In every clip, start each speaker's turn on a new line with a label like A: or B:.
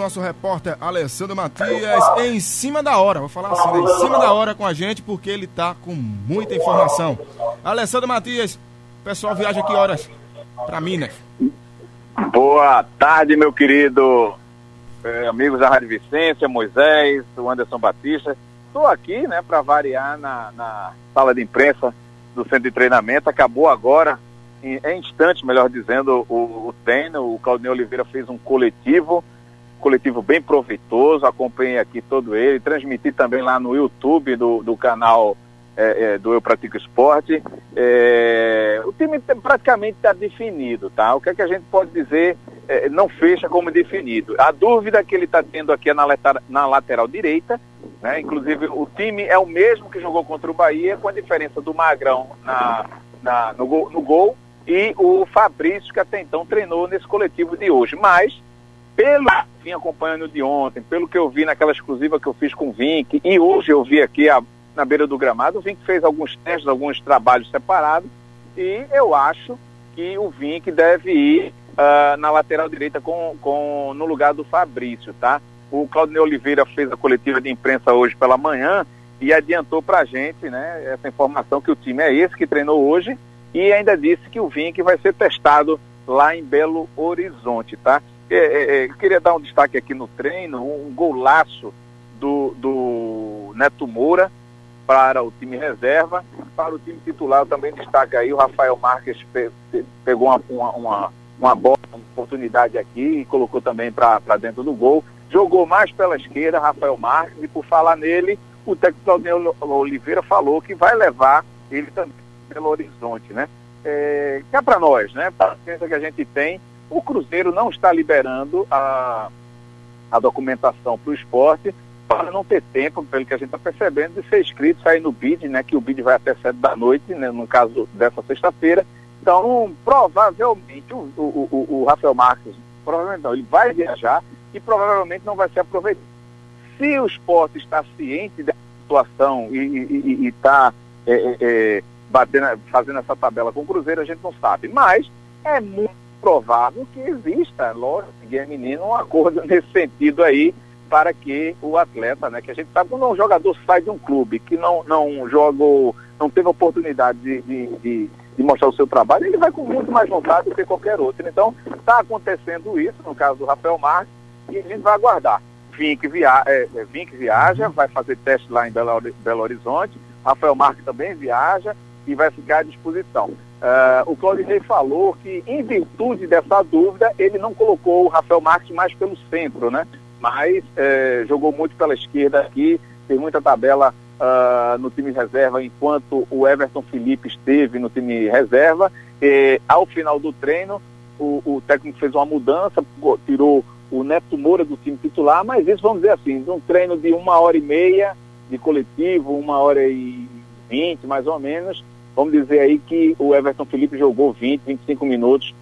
A: nosso repórter Alessandro Matias em cima da hora, vou falar assim, né? Em cima da hora com a gente, porque ele tá com muita informação. Alessandro Matias, o pessoal viaja que horas para Minas?
B: Boa tarde, meu querido amigos da Rádio Vicência, Moisés, o Anderson Batista. Estou aqui, né, para variar na sala de imprensa do centro de treinamento. Acabou agora, em instantes, melhor dizendo, o treino. O Claudinei Oliveira fez um coletivo bem proveitoso. Acompanhei aqui todo ele, transmiti também lá no YouTube do canal do Eu Pratico Esporte. O time praticamente está definido, tá? O que é que a gente pode dizer? Não fecha como definido. A dúvida que ele está tendo aqui é na lateral direita, né? Inclusive o time é o mesmo que jogou contra o Bahia, com a diferença do Magrão no gol e o Fabrício, que até então treinou nesse coletivo de hoje. Mas, pelo que eu vim acompanhando de ontem, pelo que eu vi naquela exclusiva que eu fiz com o Vink, e hoje eu vi aqui na beira do gramado, o Vink fez alguns testes, alguns trabalhos separados, e eu acho que o Vink deve ir na lateral direita no lugar do Fabrício, tá? O Claudinei Oliveira fez a coletiva de imprensa hoje pela manhã e adiantou pra gente, né, essa informação que o time é esse que treinou hoje, e ainda disse que o Vink vai ser testado lá em Belo Horizonte, tá? Eu queria dar um destaque aqui no treino, um golaço do Neto Moura para o time reserva. Para o time titular, eu também destaco aí o Rafael Marques, pegou uma boa oportunidade aqui e colocou também para dentro do gol. Jogou mais pela esquerda, Rafael Marques, e por falar nele, o técnico Claudinei Oliveira falou que vai levar ele também para Belo Horizonte, né? Cá para nós, né? Para a ciência que a gente tem, o Cruzeiro não está liberando a documentação para o esporte, para não ter tempo, pelo que a gente está percebendo, de ser inscrito, sair no BID, né? Que o BID vai até 7 da noite, né? No caso dessa sexta-feira. Então, provavelmente, o Rafael Marques, provavelmente não, ele vai viajar e provavelmente não vai ser aproveitado. Se o esporte está ciente dessa situação e está fazendo essa tabela com o Cruzeiro, a gente não sabe. Mas é muito provável que exista, lógico, ninguém é menino, um acordo nesse sentido aí, para que o atleta, né, que a gente sabe quando um jogador sai de um clube que não jogou, não teve oportunidade de mostrar o seu trabalho, ele vai com muito mais vontade do que qualquer outro. Então, está acontecendo isso, no caso do Rafael Marques, e a gente vai aguardar. Vink viaja, vai fazer teste lá em Belo Horizonte, Rafael Marques também viaja e vai ficar à disposição. O Claudinei falou que, em virtude dessa dúvida, ele não colocou o Rafael Marques mais pelo centro, né? Mas jogou muito pela esquerda aqui, tem muita tabela no time reserva, enquanto o Everton Felipe esteve no time reserva. Ao final do treino, o técnico fez uma mudança, tirou o Neto Moura do time titular, mas isso, vamos dizer assim, um treino de 1h30 de coletivo, 1h20, mais ou menos, vamos dizer aí que o Everton Felipe jogou 25 minutos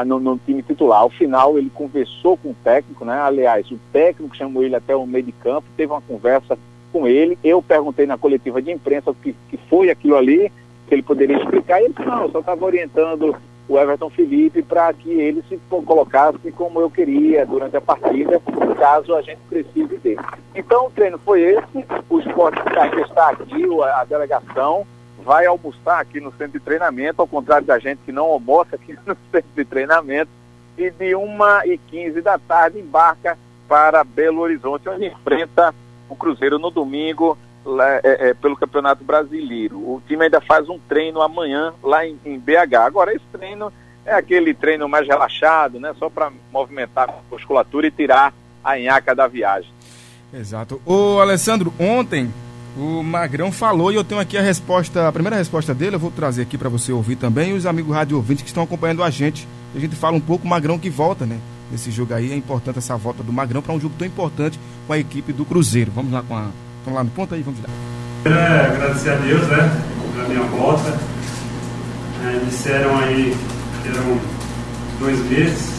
B: no time titular. Ao final, ele conversou com o técnico, né? Aliás, o técnico chamou ele até o meio de campo, teve uma conversa com ele. Eu perguntei na coletiva de imprensa o que foi aquilo ali, que ele poderia explicar, e ele disse, não, eu só estava orientando o Everton Felipe para que ele se colocasse como eu queria durante a partida, caso a gente precise dele. Então, o treino foi esse, o Sport está aqui, a delegação vai almoçar aqui no centro de treinamento, ao contrário da gente que não almoça aqui no centro de treinamento, e de 1h15 da tarde embarca para Belo Horizonte, onde enfrenta o Cruzeiro no domingo pelo Campeonato Brasileiro. O time ainda faz um treino amanhã lá em BH. Agora, esse treino é aquele treino mais relaxado, né? Só para movimentar a musculatura e tirar a nhaca da viagem.
A: Exato. Ô, Alessandro, ontem o Magrão falou, e eu tenho aqui a primeira resposta dele, eu vou trazer aqui para você ouvir também, e os amigos rádio ouvintes que estão acompanhando a gente fala um pouco, o Magrão que volta, né? Nesse jogo aí, é importante essa volta do Magrão para um jogo tão importante com a equipe do Cruzeiro. Vamos lá vamos lá no ponto aí, vamos lá.
C: Agradecer a Deus, né, pela minha volta. Disseram aí que eram 2 meses,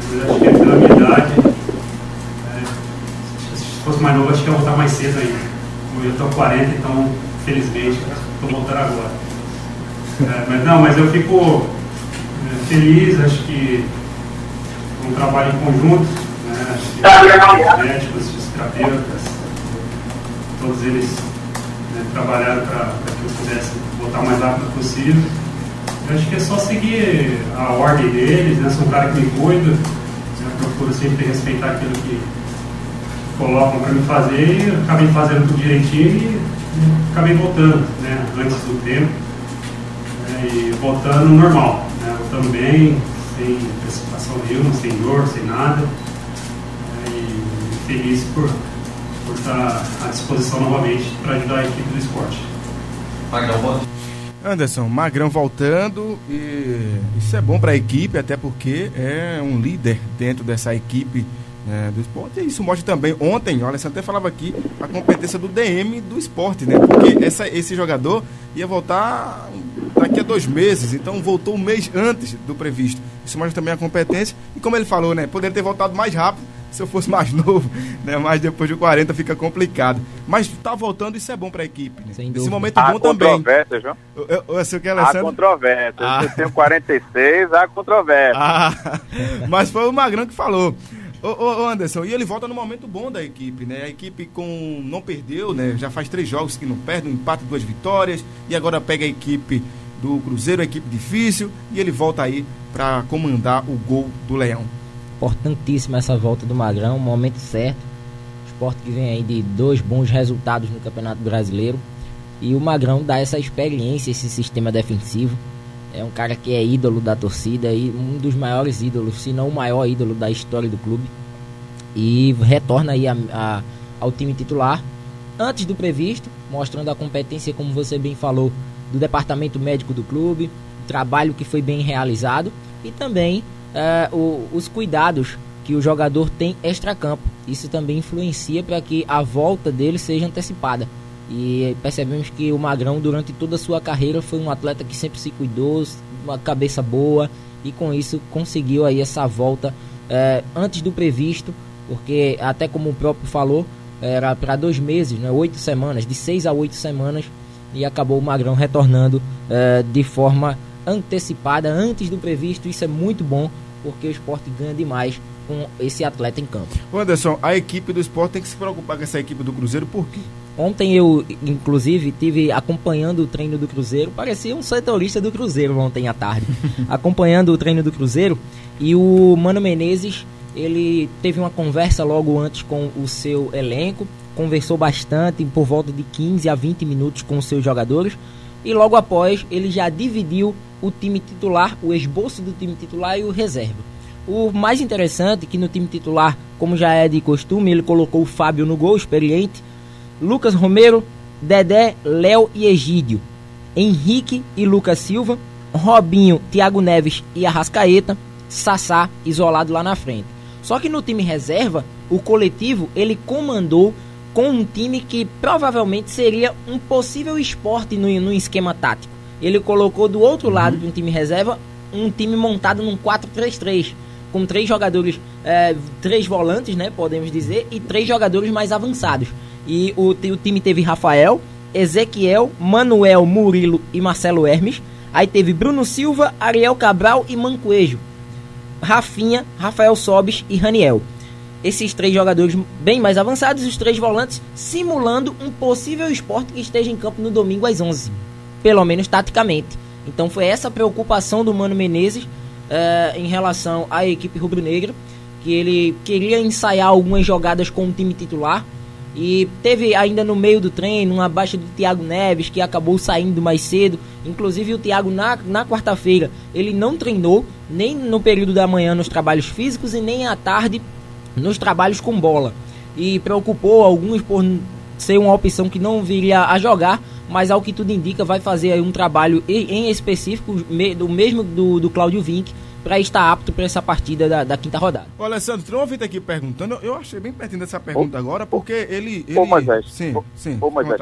C: mas acho que pela minha idade, se fosse mais novo, acho que ia voltar mais cedo ainda. Eu estou com 40, então, felizmente, estou voltando agora. Mas eu fico feliz, acho que é um trabalho em conjunto, né? Acho que médicos, fisioterapeutas, todos eles, né, trabalharam para que eu pudesse voltar o mais rápido possível. Eu acho que é só seguir a ordem deles, né? Sou um cara que me cuida, né? Procuro sempre respeitar aquilo que colocam para me fazer, e eu acabei fazendo tudo direitinho e acabei voltando, né? Antes do tempo, né? E voltando normal, né? Voltando bem, sem precipitação nenhuma, sem dor, sem nada, né? E feliz por estar à disposição novamente para ajudar a equipe do esporte.
A: Anderson, Magrão voltando, e isso é bom para a equipe, até porque é um líder dentro dessa equipe, né, do esporte. E isso mostra também, ontem, o Alessandro até falava aqui, a competência do DM do esporte, né? Porque esse jogador ia voltar daqui a 2 meses, então voltou um mês antes do previsto. Isso mostra também a competência, e como ele falou, né, poderia ter voltado mais rápido se eu fosse mais novo, né? Mas depois de 40 fica complicado. Mas tá voltando, isso é bom para a equipe, né? Esse momento bom também. Há
B: controvérsia, João.
A: Há
B: controvérsia. Eu tenho 46, há controvérsia.
A: Mas foi o Magrão que falou. Ô Anderson, e ele volta no momento bom da equipe, né? A equipe não perdeu, né? Já faz 3 jogos que não perde, um empate, 2 vitórias, e agora pega a equipe do Cruzeiro, a equipe difícil, e ele volta aí para comandar o gol do Leão.
D: Importantíssima essa volta do Magrão, momento certo. O Sport que vem aí de 2 bons resultados no Campeonato Brasileiro, e o Magrão dá essa experiência, esse sistema defensivo. É um cara que é ídolo da torcida, e um dos maiores ídolos, se não o maior ídolo da história do clube, e retorna aí ao time titular antes do previsto, mostrando a competência, como você bem falou, do departamento médico do clube, o trabalho que foi bem realizado, e também os cuidados que o jogador tem extracampo. Isso também influencia para que a volta dele seja antecipada. E percebemos que o Magrão, durante toda a sua carreira, foi um atleta que sempre se cuidou, uma cabeça boa, e com isso conseguiu aí essa volta antes do previsto, porque até como o próprio falou, era para 2 meses, né, 8 semanas, de 6 a 8 semanas, e acabou o Magrão retornando de forma antecipada, antes do previsto. Isso é muito bom, porque o Sport ganha demais com esse atleta em campo.
A: Anderson, a equipe do Sport tem que se preocupar com essa equipe do Cruzeiro, por quê?
D: Ontem eu, inclusive, tive acompanhando o treino do Cruzeiro, parecia um setorista do Cruzeiro ontem à tarde, acompanhando o treino do Cruzeiro, e o Mano Menezes, ele teve uma conversa logo antes com o seu elenco, conversou bastante, por volta de 15 a 20 minutos com os seus jogadores, e logo após ele já dividiu o time titular, o esboço do time titular e o reserva. O mais interessante é que no time titular, como já é de costume, ele colocou o Fábio no gol, experiente, Lucas Romero, Dedé, Léo e Egídio, Henrique e Lucas Silva, Robinho, Thiago Neves e Arrascaeta, Sassá isolado lá na frente. Só que no time reserva, o coletivo, ele comandou com um time que provavelmente seria um possível Sport no esquema tático. Ele colocou do outro lado de um time reserva, um time montado num 4-3-3, com 3 jogadores, 3 volantes, né, podemos dizer, e 3 jogadores mais avançados. E o time teve Rafael, Ezequiel, Manuel, Murilo e Marcelo Hermes. Aí teve Bruno Silva, Ariel Cabral e Mancoejo, Rafinha, Rafael Sobis e Raniel. Esses 3 jogadores bem mais avançados, os 3 volantes, simulando um possível Sport que esteja em campo no domingo às 11, pelo menos taticamente. Então foi essa a preocupação do Mano Menezes em relação à equipe rubro-negra, que ele queria ensaiar algumas jogadas com o time titular, e teve ainda no meio do treino uma baixa do Thiago Neves, que acabou saindo mais cedo. Inclusive o Thiago na quarta-feira ele não treinou, nem no período da manhã nos trabalhos físicos e nem à tarde nos trabalhos com bola, e preocupou alguns por ser uma opção que não viria a jogar, mas ao que tudo indica vai fazer aí um trabalho em específico do mesmo do Cláudio Vinck, para estar apto para essa partida da quinta rodada.
A: Ô Alessandro, tem um ouvinte aqui perguntando, eu achei bem pertinente dessa pergunta agora, porque ele...
B: Ô Moisés,
A: sim,
B: Moisés,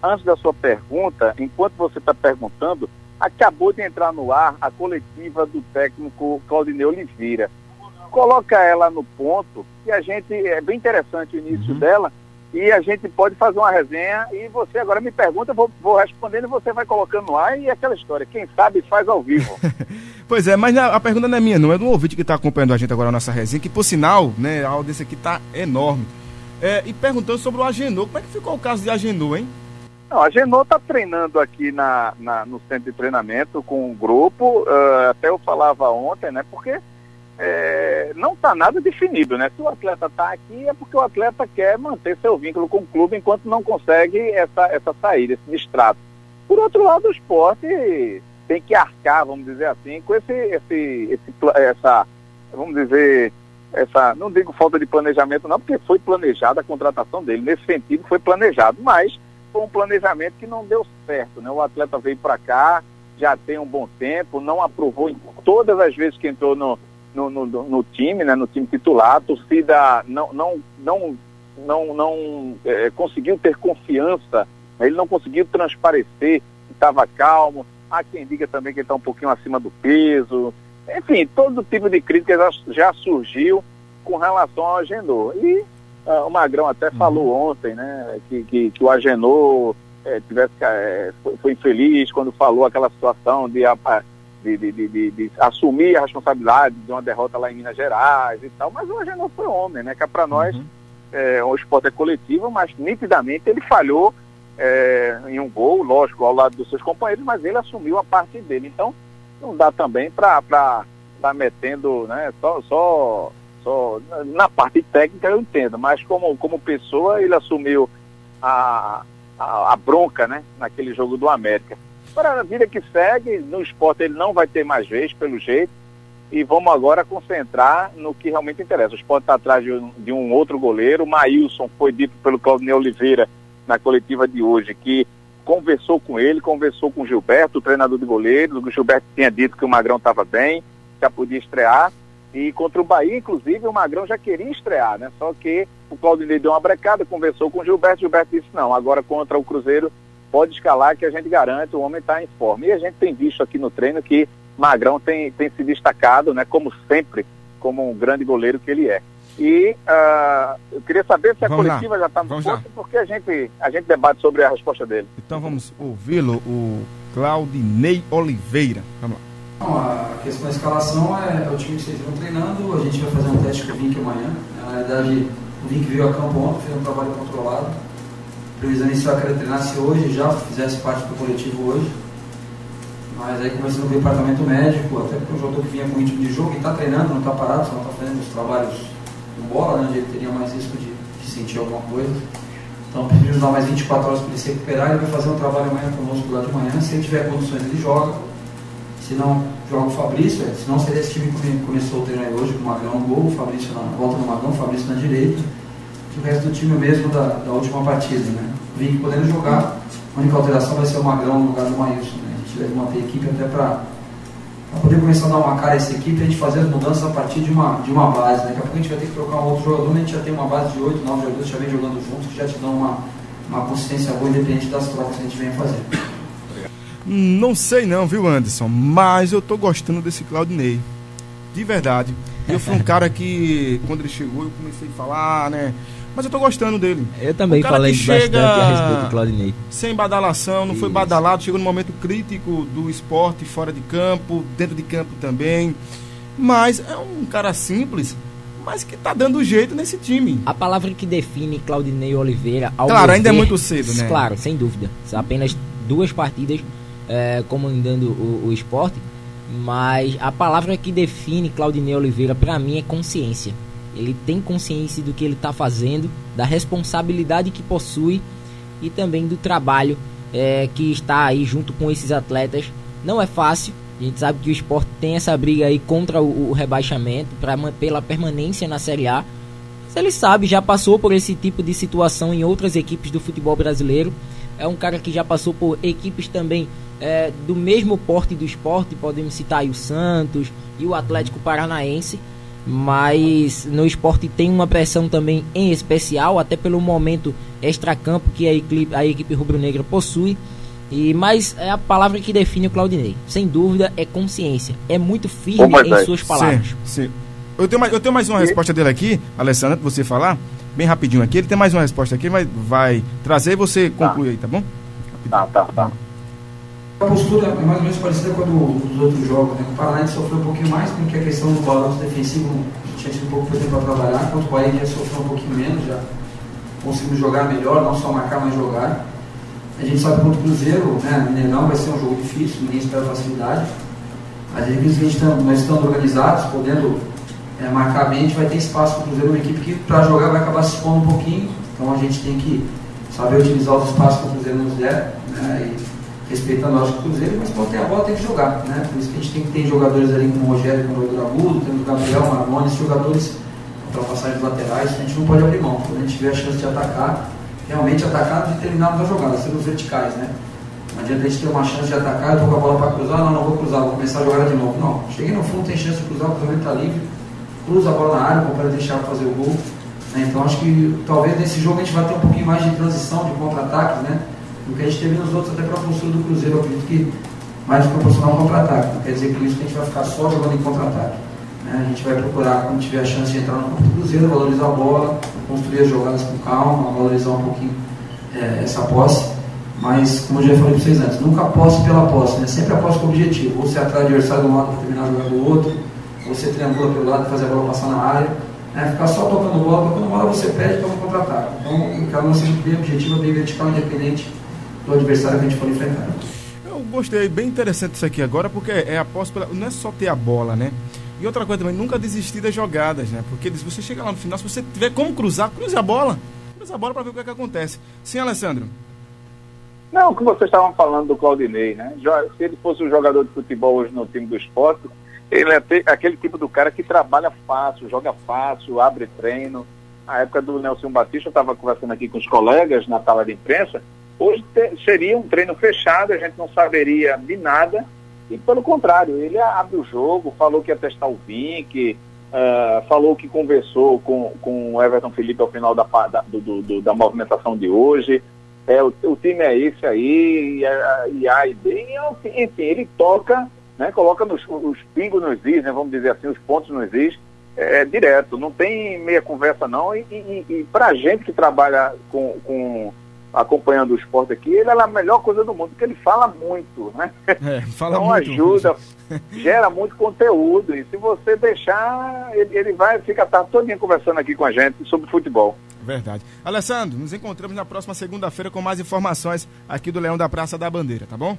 B: antes da sua pergunta, enquanto você está perguntando, acabou de entrar no ar a coletiva do técnico Claudinei Oliveira. Coloca ela no ponto, que a gente, é bem interessante o início dela, e a gente pode fazer uma resenha, e você agora me pergunta, eu vou respondendo e você vai colocando no ar, e aquela história, quem sabe faz ao vivo.
A: Pois é, mas a pergunta não é minha, não, é do ouvinte que está acompanhando a gente agora na nossa resenha, que por sinal, né, a audiência aqui está enorme. E perguntando sobre o Agenor, como é que ficou o caso de Agenor, hein?
B: Não, a Agenor está treinando aqui no centro de treinamento com um grupo, até eu falava ontem, né, porque não está nada definido, né? Se o atleta está aqui é porque o atleta quer manter seu vínculo com o clube enquanto não consegue essa saída, esse distrato. Por outro lado, o esporte tem que arcar, vamos dizer assim, com essa, vamos dizer, não digo falta de planejamento não, porque foi planejada a contratação dele, nesse sentido foi planejado, mas foi um planejamento que não deu certo, né? O atleta veio para cá, já tem um bom tempo, não aprovou em todas as vezes que entrou no time, né, no time titular, a torcida não conseguiu ter confiança, ele não conseguiu transparecer que estava calmo, há quem diga também que ele está um pouquinho acima do peso, enfim, todo tipo de crítica já surgiu com relação ao Agenor. E o Magrão até falou ontem, né, que o Agenor foi infeliz quando falou aquela situação de assumir a responsabilidade de uma derrota lá em Minas Gerais e tal, mas o Agenor foi homem, né, que é para nós, o esporte é coletivo, mas nitidamente ele falhou em um gol, lógico, ao lado dos seus companheiros, mas ele assumiu a parte dele, então não dá também para estar metendo, né, só na parte técnica eu entendo, mas como pessoa ele assumiu a bronca, né, naquele jogo do América. Para a vida que segue, no esporte ele não vai ter mais vez, pelo jeito, e vamos agora concentrar no que realmente interessa. O esporte está atrás de um outro goleiro, o Maílson, foi dito pelo Claudinei Oliveira na coletiva de hoje, que conversou com ele, conversou com o Gilberto, o treinador de goleiros, o Gilberto tinha dito que o Magrão estava bem, já podia estrear, e contra o Bahia, inclusive, o Magrão já queria estrear, né? Só que o Claudinei deu uma brecada, conversou com o Gilberto disse, não, agora contra o Cruzeiro, pode escalar que a gente garante, o homem está em forma. E a gente tem visto aqui no treino que Magrão tem se destacado, né, como sempre, como um grande goleiro que ele é. E eu queria saber se a coletiva já está no ponto, porque a gente debate sobre a resposta dele.
A: Então vamos ouvi-lo, o Claudinei Oliveira. Vamos lá.
E: Não, a questão da escalação é o time que vocês estão treinando, a gente vai fazer um teste com o Vink amanhã. Na realidade, o Vink veio a campo ontem, fez um trabalho controlado. A previsão inicial era treinasse hoje, já fizesse parte do coletivo hoje, mas aí conversando com o departamento médico, até porque o jogador que vinha com ritmo de jogo, e está treinando, não está parado, só não está fazendo os trabalhos com bola, né, onde ele teria mais risco de sentir alguma coisa. Então preferimos dar mais 24 horas para ele se recuperar, ele vai fazer um trabalho amanhã conosco lá de manhã, se ele tiver condições ele joga, se não joga o Fabrício, se não seria esse time que começou o treino aí hoje, com o Magrão no gol, o Fabrício na volta do Magrão, o Fabrício na direita, o resto do time mesmo da última partida, né? Vim podendo jogar, a única alteração vai ser o Magrão no lugar do Maílson, né? A gente deve manter a equipe até para poder começar a dar uma cara a essa equipe e a gente fazer as mudanças a partir de uma base, né? Daqui a pouco a gente vai ter que trocar um outro jogador, mas a gente já tem uma base de 8, 9 jogadores que já vem jogando juntos, que já te dão uma consistência boa independente das trocas que a gente vem fazer.
A: Não sei não, viu, Anderson, mas eu tô gostando desse Claudinei, de verdade. Eu fui um cara que, quando ele chegou, eu comecei a falar, né? Mas eu tô gostando dele.
D: Eu também falei bastante a respeito do Claudinei.
A: Sem badalação, não foi badalado, chegou no momento crítico do esporte, fora de campo, dentro de campo também. Mas é um cara simples, mas que tá dando jeito nesse time.
D: A palavra que define Claudinei Oliveira...
A: Claro, ainda é muito cedo, né?
D: Claro, sem dúvida. São apenas 2 partidas comandando o esporte, mas a palavra que define Claudinei Oliveira para mim é consciência. Ele tem consciência do que ele está fazendo, da responsabilidade que possui e também do trabalho que está aí junto com esses atletas. Não é fácil, a gente sabe que o esporte tem essa briga aí contra o rebaixamento, pela permanência na Série A, mas ele sabe, já passou por esse tipo de situação em outras equipes do futebol brasileiro. É um cara que já passou por equipes também do mesmo porte do esporte, podemos citar aí o Santos e o Atlético Paranaense, mas no esporte tem uma pressão também em especial, até pelo momento extracampo que a equipe rubro-negra possui, mas é a palavra que define o Claudinei, sem dúvida, é consciência, é muito firme em suas palavras.
A: Sim. Eu tenho mais uma resposta dele aqui, Alessandro, antes de você falar. bem rapidinho aqui. Ele tem mais uma resposta aqui, mas vai trazer e você conclui aí, tá bom?
B: Tá.
E: A postura é mais ou menos parecida com a dos outros jogos, né? O Paranaense sofreu um pouquinho mais, porque a questão do balanço defensivo tinha tido um pouco de tempo para trabalhar, enquanto o Bahia já sofreu um pouquinho menos, já conseguimos jogar melhor, não só marcar, mas jogar. A gente sabe que contra o Cruzeiro, né, Mineirão vai ser um jogo difícil, ninguém espera facilidade. Mas nós estamos organizados, podendo marcar bem, a gente vai ter espaço para o Cruzeiro, uma equipe que para jogar vai acabar se expondo um pouquinho, então a gente tem que saber utilizar os espaços que o Cruzeiro nos der, né, e respeitando o Cruzeiro, mas quando tem a bola tem que jogar, né, por isso que a gente tem que ter jogadores ali como o Rogério, como o Rodrigo Agudo, temos o Gabriel, o Marmones, jogadores ultrapassagens laterais, a gente não pode abrir mão, quando a gente tiver a chance de atacar, realmente atacar determinado da jogada, ser os verticais, né? Não adianta a gente ter uma chance de atacar, eu tô com a bola para cruzar, não vou cruzar, vou começar a jogar de novo. Não, cheguei no fundo, tem chance de cruzar, o cruzamento está livre, cruza a bola na área, o companheiro deixar fazer o gol. Né? Então acho que talvez nesse jogo a gente vai ter um pouquinho mais de transição, de contra-ataques, né? Do que a gente teve nos outros, até para a postura do Cruzeiro, eu acredito que mais proporcional ao contra-ataque. Não quer dizer que isso que a gente vai ficar só jogando em contra-ataque. Né? A gente vai procurar, quando tiver a chance de entrar no campo do Cruzeiro, valorizar a bola, construir as jogadas com calma, valorizar um pouquinho essa posse, mas como eu já falei para vocês antes, nunca posse pela posse, né? Sempre a posse com objetivo, ou você atrai o adversário de um lado para terminar a jogada do outro, ou você triangula pelo lado e fazer a bola passar na área, né? Ficar só tocando bola você perde e toma um contra-ataque. Então o cara não seja bem objetivo, bem vertical, independente do adversário que a gente for enfrentar.
A: Eu gostei, bem interessante isso aqui agora, porque a posse não é só ter a bola, né? E outra coisa também, nunca desistir das jogadas, né? Porque se você chega lá no final, se você tiver como cruzar, cruze a bola. Cruze a bola para ver o que acontece. Sim, Alessandro?
B: Não, o que vocês estavam falando do Claudinei, né? Se ele fosse um jogador de futebol hoje no time do Sport, ele é aquele tipo do cara que trabalha fácil, joga fácil, abre treino. Na época do Nelson Batista, eu estava conversando aqui com os colegas na sala de imprensa, hoje seria um treino fechado, a gente não saberia de nada, e pelo contrário, ele abre o jogo, falou que ia testar o Vink, falou que conversou com o Everton Felipe ao final da movimentação de hoje. O time é esse aí, e A e B, enfim, ele toca, né, coloca os pingos nos is, né, vamos dizer assim, os pontos nos is, direto, não tem meia conversa não, e pra gente que trabalha acompanhando o esporte aqui, ele é a melhor coisa do mundo, porque ele fala muito, né?
A: Fala
B: então
A: muito.
B: Ajuda, gera muito conteúdo, e se você deixar, ele vai ficar a tarde todinha conversando aqui com a gente sobre futebol.
A: Verdade. Alessandro, nos encontramos na próxima segunda-feira com mais informações aqui do Leão da Praça da Bandeira, tá bom?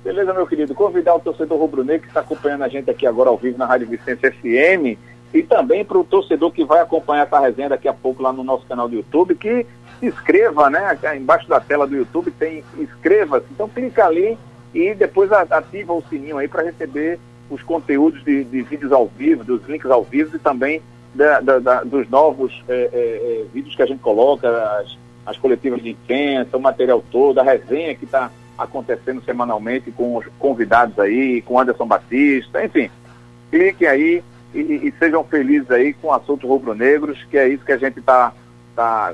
B: Beleza, meu querido. Convidar o torcedor rubro-negro que está acompanhando a gente aqui agora ao vivo na Rádio Vicência FM, e também para o torcedor que vai acompanhar essa resenha daqui a pouco lá no nosso canal do YouTube, que se inscreva, né? Embaixo da tela do YouTube tem inscreva-se. Então clica ali e depois ativa o sininho aí para receber os conteúdos de vídeos ao vivo, dos links ao vivo e também dos novos vídeos que a gente coloca, as coletivas de imprensa, o material todo, a resenha que está acontecendo semanalmente com os convidados aí, com Anderson Batista, enfim, cliquem aí e sejam felizes aí com assuntos rubro-negros, que é isso que a gente está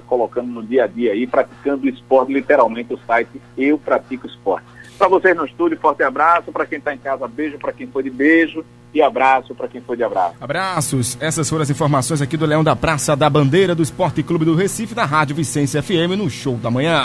B: colocando no dia a dia aí, praticando o esporte, literalmente o site Eu Pratico Esporte. Para vocês no estúdio, forte abraço, para quem está em casa, beijo para quem foi de beijo, e abraço para quem foi de abraço.
A: Abraços, essas foram as informações aqui do Leão da Praça da Bandeira do Esporte Clube do Recife, da Rádio Vicência FM, no Show da Manhã.